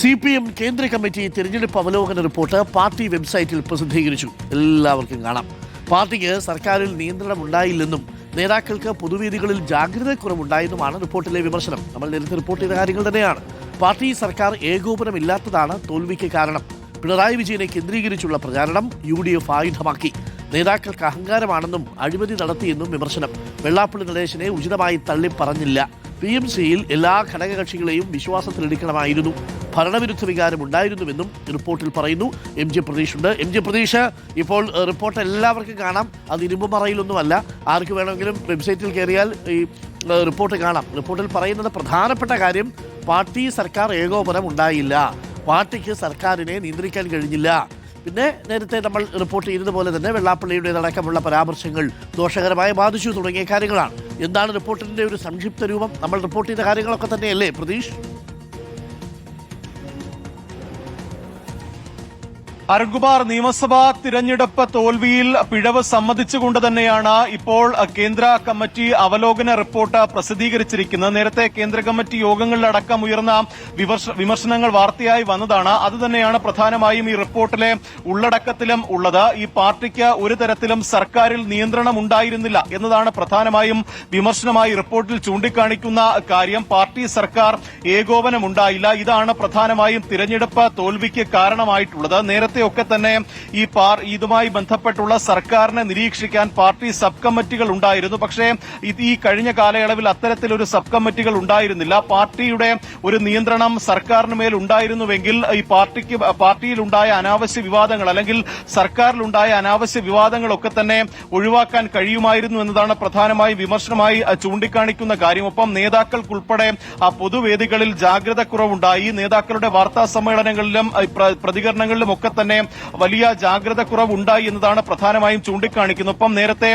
CPM കേന്ദ്ര committee തിരഞ്ഞെടുപ്പ് അവലോകന റിപ്പോർട്ട് പാർട്ടി വെബ്സൈറ്റിൽ പ്രസിദ്ധീകരിച്ചു. എല്ലാവർക്കും കാണാം. പാർട്ടിക്ക് സർക്കാരിൽ നിയന്ത്രണമുണ്ടായില്ലെന്നും നേതാക്കൾക്ക് പൊതുവേദികളിൽ ജാഗ്രതക്കുറവുണ്ടായെന്നുമാണ് റിപ്പോർട്ടിലെ വിമർശനം. നമ്മൾ നേരത്തെ റിപ്പോർട്ട് ചെയ്ത കാര്യങ്ങൾ തന്നെയാണ്. പാർട്ടി സർക്കാർ ഏകോപനമില്ലാത്തതാണ് തോൽവിക്ക് കാരണം. പിണറായി വിജയനെ കേന്ദ്രീകരിച്ചുള്ള പ്രചാരണം UDF ആയുധമാക്കി. നേതാക്കൾക്ക് അഹങ്കാരമാണെന്നും അഴിമതി നടത്തിയെന്നും വിമർശനം. വെള്ളാപ്പള്ളി നടേശനെ ഉചിതമായി തള്ളിപ്പറഞ്ഞില്ല. PMCയിൽ എല്ലാ ഘടകകക്ഷികളെയും വിശ്വാസത്തിലെടുക്കണമായിരുന്നു. ഭരണവിരുദ്ധ വികാരം ഉണ്ടായിരുന്നുവെന്നും റിപ്പോർട്ടിൽ പറയുന്നു. MJ പ്രതീഷ് ഉണ്ട്. MJ പ്രതീഷ്, ഇപ്പോൾ റിപ്പോർട്ട് എല്ലാവർക്കും കാണാം. അത് ഇരുമ്പുമറയിലൊന്നുമല്ല. ആർക്ക് വേണമെങ്കിലും വെബ്സൈറ്റിൽ കയറിയാൽ ഈ റിപ്പോർട്ട് കാണാം. റിപ്പോർട്ടിൽ പറയുന്നത് പ്രധാനപ്പെട്ട കാര്യം പാർട്ടി സർക്കാർ ഏകോപനം ഉണ്ടായില്ല, പാർട്ടിക്ക് സർക്കാരിനെ നിയന്ത്രിക്കാൻ കഴിഞ്ഞില്ല. പിന്നെ നേരത്തെ നമ്മൾ റിപ്പോർട്ട് ചെയ്തതുപോലെ തന്നെ വെള്ളാപ്പള്ളിയുടേതടക്കമുള്ള പരാമർശങ്ങൾ ദോഷകരമായി ബാധിച്ചു തുടങ്ങിയ കാര്യങ്ങളാണ്. എന്താണ് റിപ്പോർട്ടിൻ്റെ ഒരു സംക്ഷിപ്ത രൂപം? നമ്മൾ റിപ്പോർട്ട് ചെയ്ത കാര്യങ്ങളൊക്കെ തന്നെയല്ലേ പ്രതീഷ്? അരുൺകുമാർ, നിയമസഭാ തിരഞ്ഞെടുപ്പ് തോൽവിയിൽ പിഴവ് സമ്മതിച്ചുകൊണ്ട് തന്നെയാണ് ഇപ്പോൾ കേന്ദ്ര കമ്മിറ്റി അവലോകന റിപ്പോർട്ട് പ്രസിദ്ധീകരിച്ചിരിക്കുന്നത്. നേരത്തെ കേന്ദ്ര കമ്മിറ്റി യോഗങ്ങളിലടക്കം ഉയർന്ന വിമർശനങ്ങൾ വാർത്തയായി വന്നതാണ്. അതുതന്നെയാണ് പ്രധാനമായും ഈ റിപ്പോർട്ടിലെ ഉള്ളടക്കത്തിലും ഉള്ളത്. ഈ പാർട്ടിക്ക് ഒരു തരത്തിലും സർക്കാരിൽ നിയന്ത്രണം ഉണ്ടായിരുന്നില്ല എന്നതാണ് പ്രധാനമായും വിമർശനമായി റിപ്പോർട്ടിൽ ചൂണ്ടിക്കാണിക്കുന്ന കാര്യം. പാർട്ടി സർക്കാർ ഏകോപനമുണ്ടായില്ല. ഇതാണ് പ്രധാനമായും തിരഞ്ഞെടുപ്പ് തോൽവിക്ക് കാരണമായിട്ടുള്ളത്. നേരത്തെ ഒക്കെ തന്നെ ഇതുമായി ബന്ധപ്പെട്ടുള്ള സർക്കാരിനെ നിരീക്ഷിക്കാൻ പാർട്ടി സബ് കമ്മിറ്റികൾ ഉണ്ടായിരുന്നു. പക്ഷേ ഈ കഴിഞ്ഞ കാലയളവിൽ അത്തരത്തിലൊരു സബ് കമ്മിറ്റികൾ ഉണ്ടായിരുന്നില്ല. പാർട്ടിയുടെ ഒരു നിയന്ത്രണം സർക്കാരിന് മേൽ ഉണ്ടായിരുന്നുവെങ്കിൽ ഈ പാർട്ടിയിലുണ്ടായ അനാവശ്യ വിവാദങ്ങൾ അല്ലെങ്കിൽ സർക്കാരിലുണ്ടായ അനാവശ്യ വിവാദങ്ങളൊക്കെ തന്നെ ഒഴിവാക്കാൻ കഴിയുമായിരുന്നു എന്നതാണ് പ്രധാനമായും വിമർശനമായി ചൂണ്ടിക്കാണിക്കുന്ന കാര്യം. ഒപ്പം നേതാക്കൾക്കുൾപ്പെടെ പൊതുവേദികളിൽ ജാഗ്രത കുറവുണ്ടായി. നേതാക്കളുടെ വാർത്താ സമ്മേളനങ്ങളിലും പ്രതികരണങ്ങളിലും ഒക്കെ തന്നെ വലിയ ജാഗ്രത കുറവുണ്ടായി എന്നതാണ് പ്രധാനമായും ചൂണ്ടിക്കാണിക്കുന്നത്. ഒപ്പം നേരത്തെ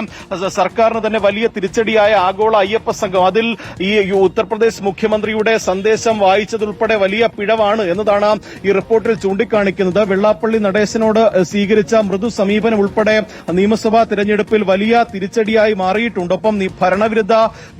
സർക്കാരിന് തന്നെ വലിയ തിരിച്ചടിയായ ആഗോള അയ്യപ്പ സംഘം, അതിൽ ഈ ഉത്തർപ്രദേശ് മുഖ്യമന്ത്രിയുടെ സന്ദേശം വായിച്ചതുൾപ്പെടെ വലിയ പിഴവാണ് എന്നതാണ് ഈ റിപ്പോർട്ടിൽ ചൂണ്ടിക്കാണിക്കുന്നത്. വെള്ളാപ്പള്ളി നടേശനോട് സ്വീകരിച്ച മൃദു സമീപനം ഉൾപ്പെടെ നിയമസഭാ തെരഞ്ഞെടുപ്പിൽ വലിയ തിരിച്ചടിയായി മാറിയിട്ടുണ്ട്. ഒപ്പം ഭരണവിരുദ്ധ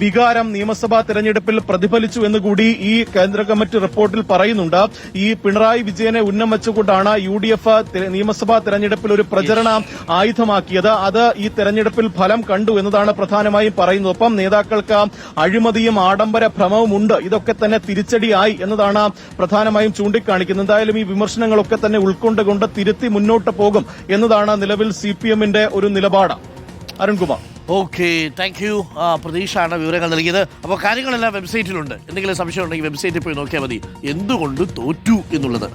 വികാരം നിയമസഭാ തെരഞ്ഞെടുപ്പിൽ പ്രതിഫലിച്ചു എന്നുകൂടി ഈ കേന്ദ്ര കമ്മിറ്റി റിപ്പോർട്ടിൽ പറയുന്നുണ്ട്. ഈ പിണറായി വിജയനെ ഉന്നം വെച്ചുകൊണ്ടാണ് UDF നിയമസഭാ തെരഞ്ഞെടുപ്പിൽ ഒരു പ്രചരണ ആയുധമാക്കിയത്. അത് ഈ തെരഞ്ഞെടുപ്പിൽ ഫലം കണ്ടു എന്നതാണ് പ്രധാനമായും പറയുന്നത്. ഒപ്പം നേതാക്കൾക്ക് അഴിമതിയും ആഡംബര ഭ്രമവും ഉണ്ട്. ഇതൊക്കെ തന്നെ തിരിച്ചടിയായി എന്നതാണ് പ്രധാനമായും ചൂണ്ടിക്കാണിക്കുന്നത്. എന്തായാലും ഈ വിമർശനങ്ങളൊക്കെ തന്നെ ഉൾക്കൊണ്ടുകൊണ്ട് തിരുത്തി മുന്നോട്ട് പോകും എന്നതാണ് നിലവിൽ CPMന്റെ ഒരു നിലപാട്. അരുൺകുമാർ. Okay, thank you. പ്രതീക്ഷയാണ് വിവരങ്ങൾ നൽകിയത്. അപ്പോൾ കാര്യങ്ങളെല്ലാം വെബ്സൈറ്റിലുണ്ട്. എന്തെങ്കിലും സംശയം ഉണ്ടെങ്കിൽ വെബ്സൈറ്റിൽ പോയി നോക്കിയാൽ മതി എന്തുകൊണ്ട് തോറ്റു എന്നുള്ളത്.